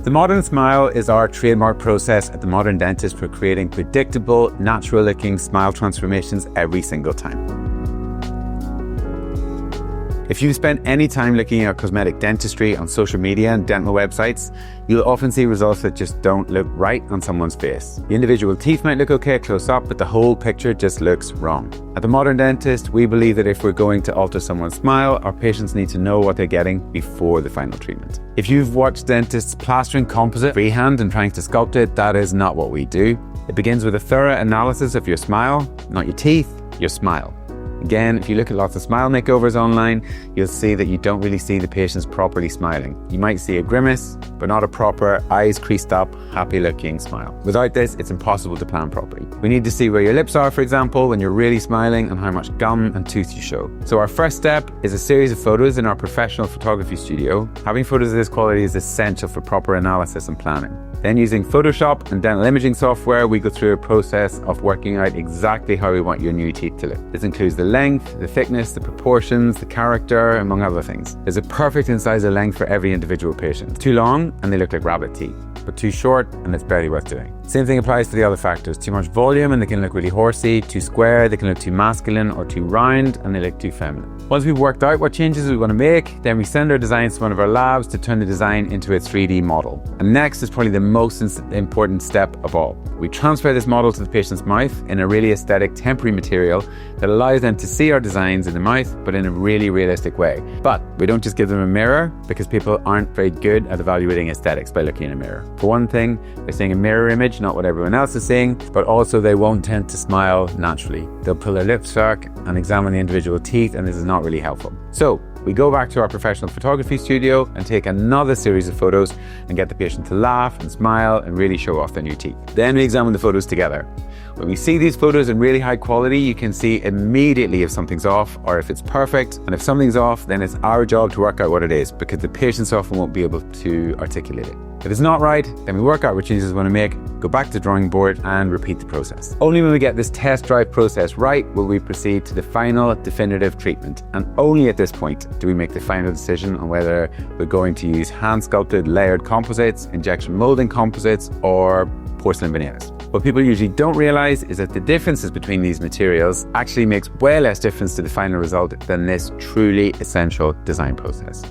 The modern smile is our trademark process at The Modern Dentist for creating predictable, natural-looking smile transformations every single time. If you've spent any time looking at cosmetic dentistry on social media and dental websites, you'll often see results that just don't look right on someone's face. The individual teeth might look okay close up, but the whole picture just looks wrong. At The Modern Dentist, we believe that if we're going to alter someone's smile, our patients need to know what they're getting before the final treatment. If you've watched dentists plastering composite freehand and trying to sculpt it, that is not what we do. It begins with a thorough analysis of your smile, not your teeth, your smile. Again, if you look at lots of smile makeovers online, you'll see that you don't really see the patients properly smiling. You might see a grimace, but not a proper, eyes creased up, happy looking smile. Without this, it's impossible to plan properly. We need to see where your lips are, for example, when you're really smiling, and how much gum and tooth you show. So our first step is a series of photos in our professional photography studio. Having photos of this quality is essential for proper analysis and planning. Then using Photoshop and dental imaging software, we go through a process of working out exactly how we want your new teeth to look. This includes the length, the thickness, the proportions, the character, among other things. There's a perfect incisor length for every individual patient. Too long and they look like rabbit teeth, but too short and it's barely worth doing. Same thing applies to the other factors. Too much volume and they can look really horsey. Too square, they can look too masculine, or too round and they look too feminine. Once we've worked out what changes we want to make, then we send our designs to one of our labs to turn the design into a 3D model. And next is probably the most important step of all. We transfer this model to the patient's mouth in a really aesthetic temporary material that allows them to see our designs in the mouth, but in a really realistic way. But we don't just give them a mirror, because people aren't very good at evaluating aesthetics by looking in a mirror. For one thing, they're seeing a mirror image, not what everyone else is seeing, but also they won't tend to smile naturally. They'll pull their lips back and examine the individual teeth, and this is not really helpful. So we go back to our professional photography studio and take another series of photos and get the patient to laugh and smile and really show off their new teeth. Then we examine the photos together. When we see these photos in really high quality, you can see immediately if something's off or if it's perfect. And if something's off, then it's our job to work out what it is, because the patients often won't be able to articulate it. If it's not right, then we work out what changes we want to make, go back to the drawing board and repeat the process. Only when we get this test drive process right will we proceed to the final definitive treatment. And only at this point do we make the final decision on whether we're going to use hand sculpted layered composites, injection molding composites, or porcelain veneers. What people usually don't realize is that the differences between these materials actually makes way less difference to the final result than this truly essential design process.